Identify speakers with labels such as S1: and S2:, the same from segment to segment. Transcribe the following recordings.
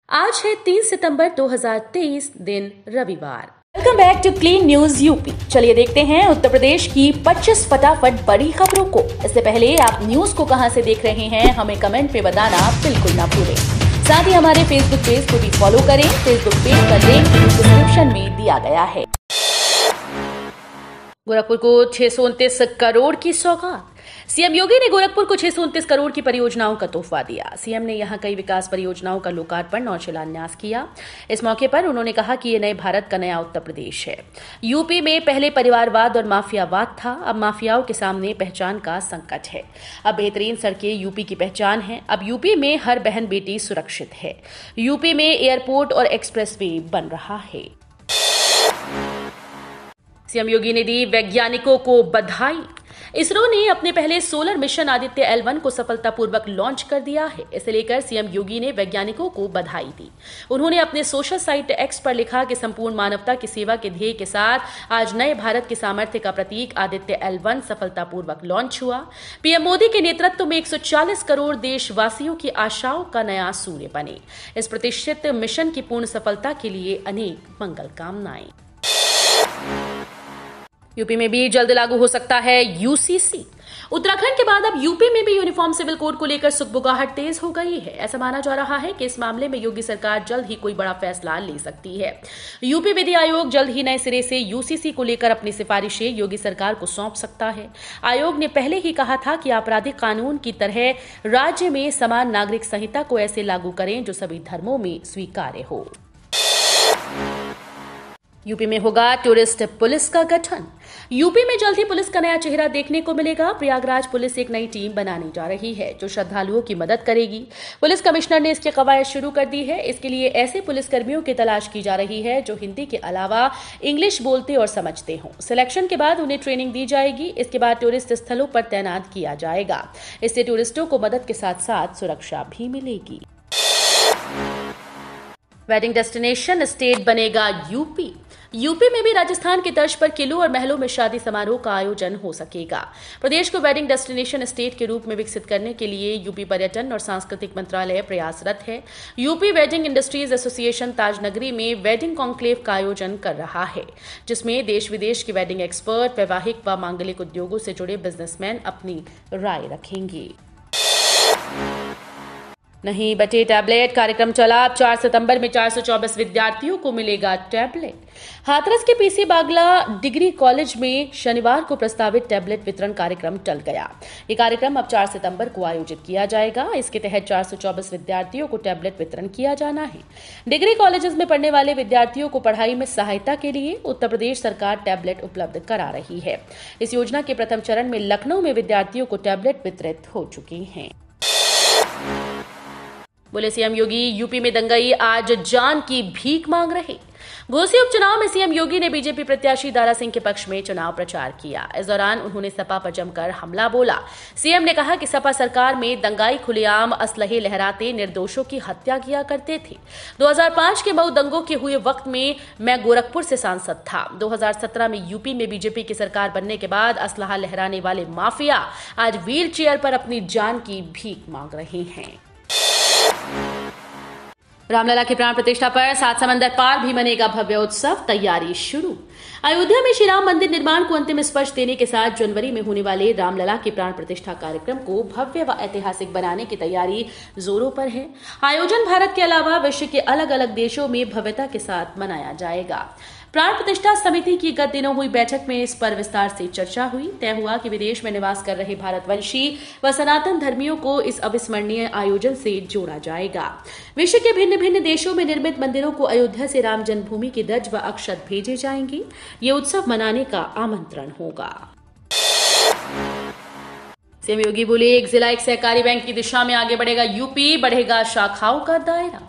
S1: आज है 3 सितंबर 2023 दिन रविवार। Welcome back to clean news UP. चलिए देखते हैं उत्तर प्रदेश की 25 फटाफट बड़ी खबरों को। इससे पहले आप न्यूज को कहां से देख रहे हैं हमें कमेंट में बताना बिल्कुल ना भूलें। साथ ही हमारे फेसबुक पेज को भी फॉलो करें। फेसबुक पेज का लिंक डिस्क्रिप्शन में दिया गया है। गोरखपुर को 629 करोड़ की सौगात। सीएम योगी ने गोरखपुर को 629 करोड़ की परियोजनाओं का तोहफा दिया। सीएम ने यहां कई विकास परियोजनाओं का लोकार्पण और शिलान्यास किया। इस मौके पर उन्होंने कहा कि ये नए भारत का नया उत्तर प्रदेश है। यूपी में पहले परिवारवाद और माफियावाद था, अब माफियाओं के सामने पहचान का संकट है। अब बेहतरीन सड़कें यूपी की पहचान है। अब यूपी में हर बहन बेटी सुरक्षित है। यूपी में एयरपोर्ट और एक्सप्रेसवे बन रहा है। सीएम योगी ने दी वैज्ञानिकों को बधाई। इसरो ने अपने पहले सोलर मिशन आदित्य L1 को सफलतापूर्वक लॉन्च कर दिया है। इसे लेकर सीएम योगी ने वैज्ञानिकों को बधाई दी। उन्होंने अपने सोशल साइट X पर लिखा कि संपूर्ण मानवता की सेवा के ध्येय के साथ आज नए भारत के सामर्थ्य का प्रतीक आदित्य L1 सफलतापूर्वक लॉन्च हुआ। पीएम मोदी के नेतृत्व में 140 करोड़ देशवासियों की आशाओं का नया सूर्य बने। इस प्रतिष्ठित मिशन की पूर्ण सफलता के लिए अनेक मंगल कामनाएं। यूपी में भी जल्द लागू हो सकता है यूसीसी। उत्तराखंड के बाद अब यूपी में भी यूनिफॉर्म सिविल कोड को लेकर सुगबुगाहट तेज हो गई है। ऐसा माना जा रहा है कि इस मामले में योगी सरकार जल्द ही कोई बड़ा फैसला ले सकती है। यूपी विधि आयोग जल्द ही नए सिरे से यूसीसी को लेकर अपनी सिफारिशें योगी सरकार को सौंप सकता है। आयोग ने पहले ही कहा था कि आपराधिक कानून की तरह राज्य में समान नागरिक संहिता को ऐसे लागू करें जो सभी धर्मों में स्वीकार्य हो। यूपी में होगा टूरिस्ट पुलिस का गठन। यूपी में जल्द ही पुलिस का नया चेहरा देखने को मिलेगा। प्रयागराज पुलिस एक नई टीम बनाने जा रही है जो श्रद्धालुओं की मदद करेगी। पुलिस कमिश्नर ने इसकी कवायद शुरू कर दी है। इसके लिए ऐसे पुलिसकर्मियों की तलाश की जा रही है जो हिंदी के अलावा इंग्लिश बोलते और समझते हों। सिलेक्शन के बाद उन्हें ट्रेनिंग दी जाएगी। इसके बाद टूरिस्ट स्थलों पर तैनात किया जाएगा। इससे टूरिस्टों को मदद के साथ साथ सुरक्षा भी मिलेगी। वेडिंग डेस्टिनेशन स्टेट बनेगा यूपी। यूपी में भी राजस्थान की तर्ज पर किलों और महलों में शादी समारोह का आयोजन हो सकेगा। प्रदेश को वेडिंग डेस्टिनेशन स्टेट के रूप में विकसित करने के लिए यूपी पर्यटन और सांस्कृतिक मंत्रालय प्रयासरत है। UP wedding industries association Tajnagari में वेडिंग कॉन्क्लेव का आयोजन कर रहा है, जिसमें देश विदेश के वेडिंग एक्सपर्ट, वैवाहिक व मांगलिक उद्योगों से जुड़े बिजनेसमैन अपनी राय रखेंगे। नहीं बचे टैबलेट। कार्यक्रम चला। अब 4 सितंबर में 424 विद्यार्थियों को मिलेगा टैबलेट। हाथरस के पीसी बागला डिग्री कॉलेज में शनिवार को प्रस्तावित टैबलेट वितरण कार्यक्रम टल गया। ये कार्यक्रम अब 4 सितंबर को आयोजित किया जाएगा। इसके तहत 424 विद्यार्थियों को टैबलेट वितरण किया जाना है। डिग्री कॉलेजेस में पढ़ने वाले विद्यार्थियों को पढ़ाई में सहायता के लिए उत्तर प्रदेश सरकार टैबलेट उपलब्ध करा रही है। इस योजना के प्रथम चरण में लखनऊ में विद्यार्थियों को टैबलेट वितरित हो चुके हैं। बोले सीएम योगी, यूपी में दंगई आज जान की भीख मांग रहे। घोसी उपचुनाव में सीएम योगी ने बीजेपी प्रत्याशी दारा सिंह के पक्ष में चुनाव प्रचार किया। इस दौरान उन्होंने सपा पर जमकर हमला बोला। सीएम ने कहा कि सपा सरकार में दंगाई खुलेआम असलहे लहराते निर्दोषों की हत्या किया करते थे। 2005 के मऊ दंगों के हुए वक्त में मैं गोरखपुर से सांसद था। 2017 में यूपी में बीजेपी की सरकार बनने के बाद असलहा लहराने वाले माफिया आज व्हील चेयर पर अपनी जान की भीख मांग रहे हैं। रामलला की प्राण प्रतिष्ठा पर 7 समंदर पार भी मनेगा भव्य उत्सव। तैयारी शुरू। अयोध्या में श्री राम मंदिर निर्माण को अंतिम स्पर्श देने के साथ जनवरी में होने वाले रामलला की प्राण प्रतिष्ठा कार्यक्रम को भव्य व ऐतिहासिक बनाने की तैयारी जोरों पर है। आयोजन भारत के अलावा विश्व के अलग अलग देशों में भव्यता के साथ मनाया जाएगा। प्राण प्रतिष्ठा समिति की गत दिनों हुई बैठक में इस पर विस्तार से चर्चा हुई। तय हुआ कि विदेश में निवास कर रहे भारतवंशी व सनातन धर्मियों को इस अविस्मरणीय आयोजन से जोड़ा जाएगा। विश्व के भिन्न भिन्न देशों में निर्मित मंदिरों को अयोध्या से राम जन्मभूमि की ध्वज व अक्षत भेजे जाएंगे। ये उत्सव मनाने का आमंत्रण होगा। सीएम योगी बोले, एक जिला एक सहकारी बैंक की दिशा में आगे बढ़ेगा यूपी, बढ़ेगा शाखाओं का दायरा।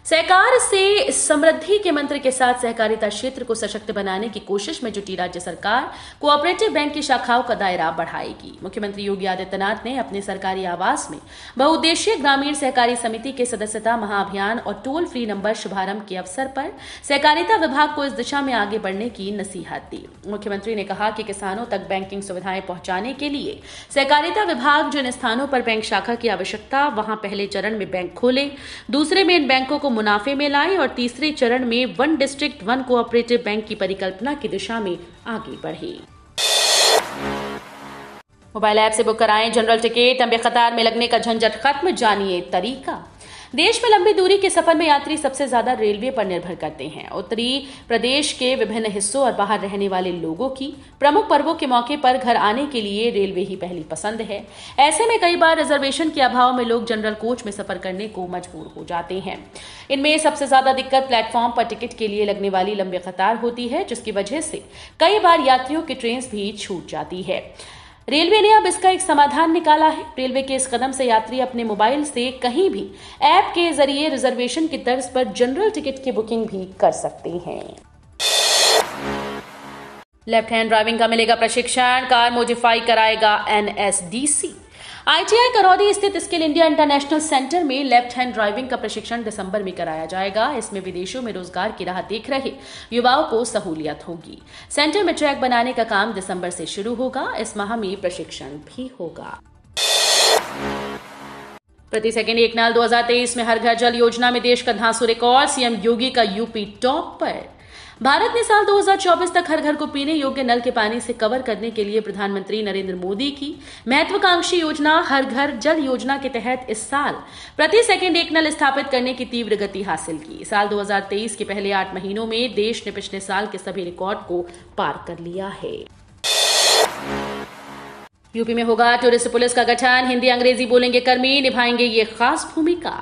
S1: सहकार से समृद्धि के मंत्र के साथ सहकारिता क्षेत्र को सशक्त बनाने की कोशिश में जुटी राज्य सरकार कोऑपरेटिव बैंक की शाखाओं का दायरा बढ़ाएगी। मुख्यमंत्री योगी आदित्यनाथ ने अपने सरकारी आवास में बहुउद्देशीय ग्रामीण सहकारी समिति के सदस्यता महाअभियान और टोल फ्री नंबर शुभारंभ के अवसर पर सहकारिता विभाग को इस दिशा में आगे बढ़ने की नसीहत दी। मुख्यमंत्री ने कहा कि किसानों तक बैंकिंग सुविधाएं पहुंचाने के लिए सहकारिता विभाग जिन स्थानों पर बैंक शाखा की आवश्यकता, वहां पहले चरण में बैंक खोले, दूसरे में इन बैंकों को मुनाफे में लाएं और तीसरे चरण में one district one cooperative bank की परिकल्पना की दिशा में आगे बढ़े। मोबाइल ऐप से बुक कराएं जनरल टिकट, लंबे कतार में लगने का झंझट खत्म, जानिए तरीका। देश में लंबी दूरी के सफर में यात्री सबसे ज्यादा रेलवे पर निर्भर करते हैं। उत्तरी प्रदेश के विभिन्न हिस्सों और बाहर रहने वाले लोगों की प्रमुख पर्वों के मौके पर घर आने के लिए रेलवे ही पहली पसंद है। ऐसे में कई बार रिजर्वेशन के अभाव में लोग जनरल कोच में सफर करने को मजबूर हो जाते हैं। इनमें सबसे ज्यादा दिक्कत प्लेटफॉर्म पर टिकट के लिए लगने वाली लंबी कतार होती है, जिसकी वजह से कई बार यात्रियों की ट्रेन भी छूट जाती है। रेलवे ने अब इसका एक समाधान निकाला है। रेलवे के इस कदम से यात्री अपने मोबाइल से कहीं भी ऐप के जरिए रिजर्वेशन की तर्ज पर जनरल टिकट की बुकिंग भी कर सकते हैं। लेफ्ट हैंड ड्राइविंग का मिलेगा प्रशिक्षण, कार मॉडिफाई कराएगा एनएसडीसी। आईटीआई करौदी स्थित स्किल इंडिया इंटरनेशनल सेंटर में लेफ्ट हैंड ड्राइविंग का प्रशिक्षण दिसंबर में कराया जाएगा। इसमें विदेशों में रोजगार की राह देख रहे युवाओं को सहूलियत होगी। सेंटर में ट्रैक बनाने का काम दिसंबर से शुरू होगा। इस माह में प्रशिक्षण भी होगा। प्रति सेकंड एक नल 2023 में हर घर जल योजना में देश का धांसू रिकॉर्ड, सीएम योगी का यूपी टॉप पर। भारत ने साल 2024 तक हर घर को पीने योग्य नल के पानी से कवर करने के लिए प्रधानमंत्री नरेंद्र मोदी की महत्वाकांक्षी योजना हर घर जल योजना के तहत इस साल प्रति सेकंड एक नल स्थापित करने की तीव्र गति हासिल की। साल 2023 के पहले 8 महीनों में देश ने पिछले साल के सभी रिकॉर्ड को पार कर लिया है। यूपी में होगा टूरिस्ट पुलिस का गठन, हिंदी अंग्रेजी बोलेंगे कर्मी, निभाएंगे ये खास भूमिका।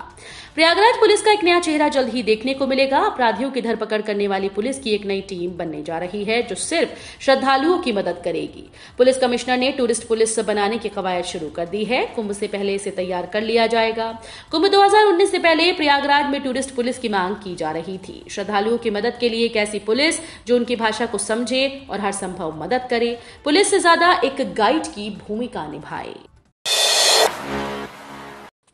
S1: प्रयागराज पुलिस का एक नया चेहरा जल्द ही देखने को मिलेगा। अपराधियों की धरपकड़ करने वाली पुलिस की एक नई टीम बनने जा रही है, जो सिर्फ श्रद्धालुओं की मदद करेगी। पुलिस कमिश्नर ने टूरिस्ट पुलिस बनाने की कवायद शुरू कर दी है। कुंभ से पहले इसे तैयार कर लिया जाएगा। कुंभ 2019 से पहले प्रयागराज में टूरिस्ट पुलिस की मांग की जा रही थी। श्रद्धालुओं की मदद के लिए एक ऐसी पुलिस जो उनकी भाषा को समझे और हर संभव मदद करे। पुलिस से ज्यादा एक गाइड की भूमिका निभाए।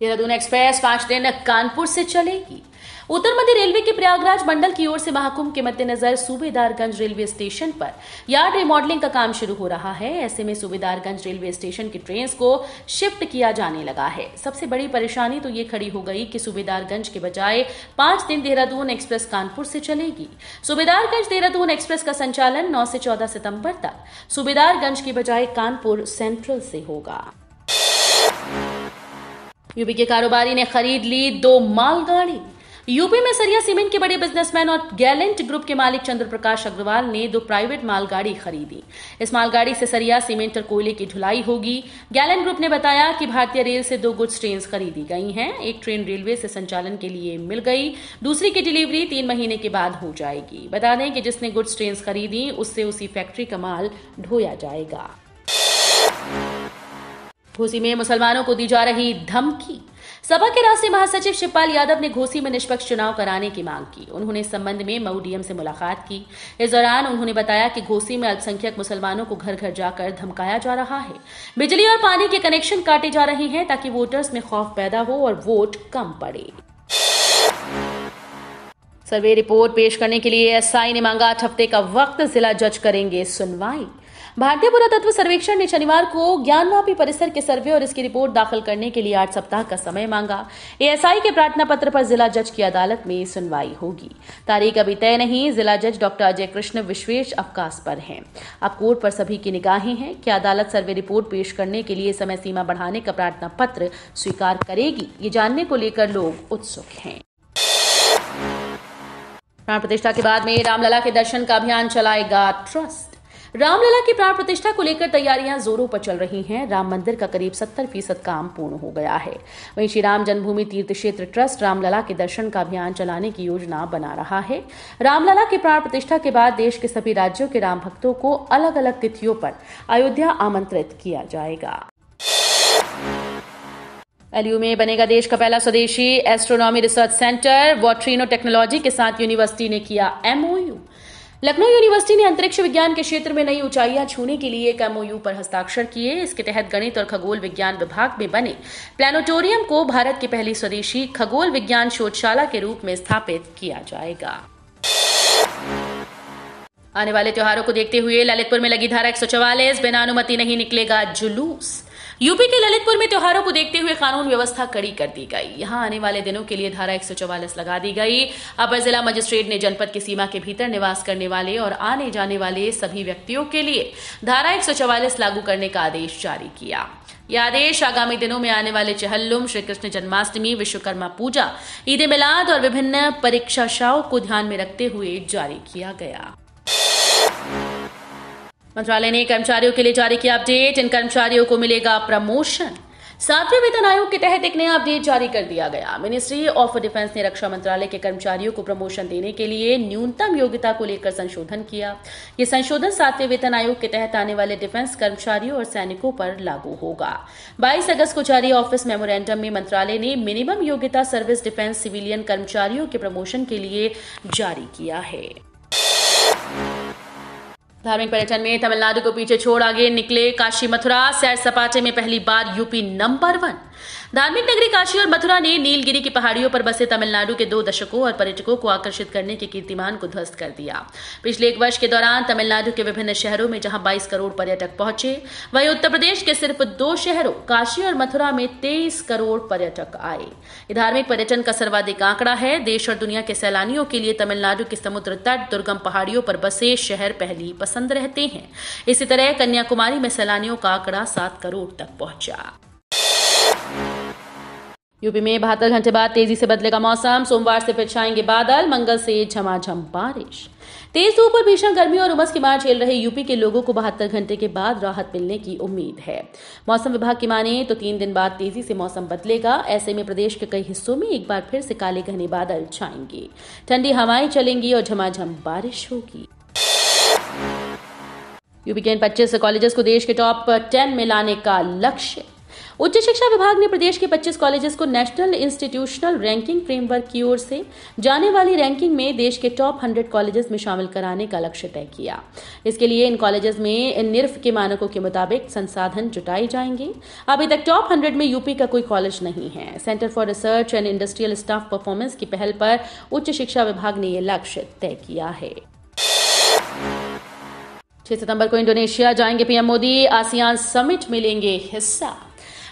S1: देहरादून एक्सप्रेस 5 दिन कानपुर से चलेगी। उत्तर मध्य रेलवे के प्रयागराज मंडल की ओर से महाकुंभ के मद्देनजर सूबेदारगंज रेलवे स्टेशन पर यार्ड रिमॉडलिंग का काम शुरू हो रहा है। ऐसे में सूबेदारगंज रेलवे स्टेशन की ट्रेन को शिफ्ट किया जाने लगा है। सबसे बड़ी परेशानी तो ये खड़ी हो गई कि सूबेदारगंज के बजाय 5 दिन देहरादून एक्सप्रेस कानपुर से चलेगी। सूबेदारगंज देहरादून एक्सप्रेस का संचालन 9 से 14 सितंबर तक सूबेदारगंज की बजाय कानपुर सेंट्रल से होगा। यूपी के कारोबारी ने खरीद ली 2 मालगाड़ी। यूपी में सरिया सीमेंट के बड़े बिजनेसमैन और गैलेंट ग्रुप के मालिक चंद्र प्रकाश अग्रवाल ने 2 प्राइवेट मालगाड़ी खरीदी। इस मालगाड़ी से सरिया सीमेंट और कोयले की ढुलाई होगी। गैलेंट ग्रुप ने बताया कि भारतीय रेल से 2 गुड्स ट्रेन खरीदी गई हैं। एक ट्रेन रेलवे से संचालन के लिए मिल गई, दूसरी की डिलीवरी 3 महीने के बाद हो जाएगी। बता दें कि जिसने गुड्स ट्रेन खरीदी उससे उसी फैक्ट्री का माल ढोया जाएगा। घोसी में मुसलमानों को दी जा रही धमकी। सपा के राष्ट्रीय महासचिव शिवपाल यादव ने घोसी में निष्पक्ष चुनाव कराने की मांग की। उन्होंने इस संबंध में मऊ डीएम से मुलाकात की। इस दौरान उन्होंने बताया कि घोसी में अल्पसंख्यक मुसलमानों को घर घर जाकर धमकाया जा रहा है। बिजली और पानी के कनेक्शन काटे जा रहे हैं ताकि वोटर्स में खौफ पैदा हो और वोट कम पड़े। सर्वे रिपोर्ट पेश करने के लिए एसआई ने मांगा 8 हफ्ते का वक्त, जिला जज करेंगे सुनवाई। भारतीय पुरातत्व सर्वेक्षण ने शनिवार को ज्ञानवापी परिसर के सर्वे और इसकी रिपोर्ट दाखिल करने के लिए 8 सप्ताह का समय मांगा। एएसआई के प्रार्थना पत्र पर जिला जज की अदालत में सुनवाई होगी। तारीख अभी तय नहीं। जिला जज डॉक्टर अजय कृष्ण विश्वेश अवकाश पर हैं। अब कोर्ट पर सभी की निगाहें हैं कि अदालत सर्वे रिपोर्ट पेश करने के लिए समय सीमा बढ़ाने का प्रार्थना पत्र स्वीकार करेगी। ये जानने को लेकर लोग उत्सुक हैं। प्राण प्रतिष्ठा के बाद में रामलला के दर्शन का अभियान चलाएगा ट्रस्ट। रामलला की प्राण प्रतिष्ठा को लेकर तैयारियां जोरों पर चल रही हैं। राम मंदिर का करीब 70% काम पूर्ण हो गया है। वहीं श्री राम जन्मभूमि तीर्थ क्षेत्र ट्रस्ट रामलला के दर्शन का अभियान चलाने की योजना बना रहा है। रामलला की प्राण प्रतिष्ठा के बाद देश के सभी राज्यों के राम भक्तों को अलग अलग तिथियों पर अयोध्या आमंत्रित किया जाएगा। एलयू में बनेगा देश का पहला स्वदेशी एस्ट्रोनॉमी रिसर्च सेंटर। वॉट्रिनो टेक्नोलॉजी के साथ यूनिवर्सिटी ने किया एमओयू। लखनऊ यूनिवर्सिटी ने अंतरिक्ष विज्ञान के क्षेत्र में नई ऊंचाइयां छूने के लिए एक एमओयू पर हस्ताक्षर किए। इसके तहत गणित और खगोल विज्ञान विभाग में बने प्लानेटोरियम को भारत की पहली स्वदेशी खगोल विज्ञान शोधशाला के रूप में स्थापित किया जाएगा। आने वाले त्योहारों को देखते हुए ललितपुर में लगी धारा 144, बिना अनुमति नहीं निकलेगा जुलूस। यूपी के ललितपुर में त्योहारों को देखते हुए कानून व्यवस्था कड़ी कर दी गई। यहां आने वाले दिनों के लिए धारा 144 लगा दी गई। अपर जिला मजिस्ट्रेट ने जनपद की सीमा के भीतर निवास करने वाले और आने जाने वाले सभी व्यक्तियों के लिए धारा 144 लागू करने का आदेश जारी किया। यह आदेश आगामी दिनों में आने वाले चहल्लुम, श्री कृष्ण जन्माष्टमी, विश्वकर्मा पूजा, ईद मिलाद और विभिन्न परीक्षाओं को ध्यान में रखते हुए जारी किया गया। मंत्रालय ने कर्मचारियों के लिए जारी किया अपडेट। इन कर्मचारियों को मिलेगा प्रमोशन। 7वें वेतन आयोग के तहत एक नया अपडेट जारी कर दिया गया। मिनिस्ट्री ऑफ डिफेंस ने रक्षा मंत्रालय के कर्मचारियों को प्रमोशन देने के लिए न्यूनतम योग्यता को लेकर संशोधन किया। ये संशोधन 7वें वेतन आयोग के तहत आने वाले डिफेंस कर्मचारियों और सैनिकों पर लागू होगा। 22 अगस्त को जारी ऑफिस मेमोरेंडम में मंत्रालय ने मिनिमम योग्यता सर्विस डिफेंस सिविलियन कर्मचारियों के प्रमोशन के लिए जारी किया है। धार्मिक पर्यटन में तमिलनाडु को पीछे छोड़ आगे निकले काशी मथुरा। सैर सपाटे में पहली बार यूपी नंबर 1। धार्मिक नगरी काशी और मथुरा ने नीलगिरी की पहाड़ियों पर बसे तमिलनाडु के 2 दशकों और पर्यटकों को आकर्षित करने के कीर्तिमान को ध्वस्त कर दिया। पिछले 1 वर्ष के दौरान तमिलनाडु के विभिन्न शहरों में जहां 22 करोड़ पर्यटक पहुंचे, वहीं उत्तर प्रदेश के सिर्फ 2 शहरों काशी और मथुरा में 23 करोड़ पर्यटक आए। ये धार्मिक पर्यटन का सर्वाधिक आंकड़ा है। देश और दुनिया के सैलानियों के लिए तमिलनाडु के समुद्र तट, दुर्गम पहाड़ियों पर बसे शहर पहली पसंद रहते हैं। इसी तरह कन्याकुमारी में सैलानियों का आंकड़ा 7 करोड़ तक पहुंचा। यूपी में 72 घंटे बाद तेजी से बदलेगा मौसम। सोमवार से फिर छाएंगे बादल, मंगल से झमाझम बारिश। तेज धूप और भीषण गर्मी और उमस की मार झेल रहे यूपी के लोगों को 72 घंटे के बाद राहत मिलने की उम्मीद है। मौसम विभाग की माने तो 3 दिन बाद तेजी से मौसम बदलेगा। ऐसे में प्रदेश के कई हिस्सों में एक बार फिर से काले घने बादल छाएंगे, ठंडी हवाएं चलेंगी और झमाझम बारिश होगी। यूपी के इन 25 कॉलेजेस को देश के टॉप 10 में लाने का लक्ष्य। उच्च शिक्षा विभाग ने प्रदेश के 25 कॉलेजेस को नेशनल इंस्टीट्यूशनल रैंकिंग फ्रेमवर्क की ओर से जाने वाली रैंकिंग में देश के टॉप 100 कॉलेजेस में शामिल कराने का लक्ष्य तय किया। इसके लिए इन कॉलेजेस में निर्फ के मानकों के मुताबिक संसाधन जुटाए जाएंगे। अभी तक टॉप 100 में यूपी का कोई कॉलेज नहीं है। Centre for research and industrial staff performance की पहल पर उच्च शिक्षा विभाग ने यह लक्ष्य तय किया है। 6 सितंबर को इंडोनेशिया जाएंगे पीएम मोदी। आसियान समिट में लेंगे हिस्सा।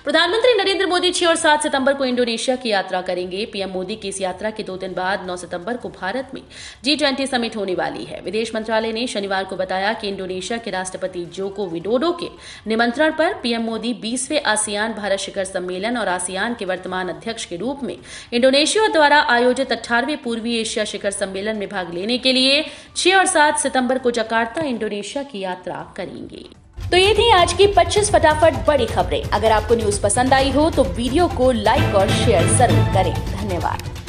S1: प्रधानमंत्री नरेंद्र मोदी 6 और 7 सितंबर को इंडोनेशिया की यात्रा करेंगे। पीएम मोदी की इस यात्रा के 2 दिन बाद 9 सितंबर को भारत में G20 समिट होने वाली है। विदेश मंत्रालय ने शनिवार को बताया कि इंडोनेशिया के राष्ट्रपति जोको विडोडो के निमंत्रण पर पीएम मोदी 20वें आसियान भारत शिखर सम्मेलन और आसियान के वर्तमान अध्यक्ष के रूप में इंडोनेशिया द्वारा आयोजित 18वें पूर्वी एशिया शिखर सम्मेलन में भाग लेने के लिए 6 और 7 सितंबर को जकार्ता, इंडोनेशिया की यात्रा करेंगे। तो ये थी आज की 25 फटाफट बड़ी खबरें। अगर आपको न्यूज पसंद आई हो तो वीडियो को लाइक और शेयर जरूर करें। धन्यवाद।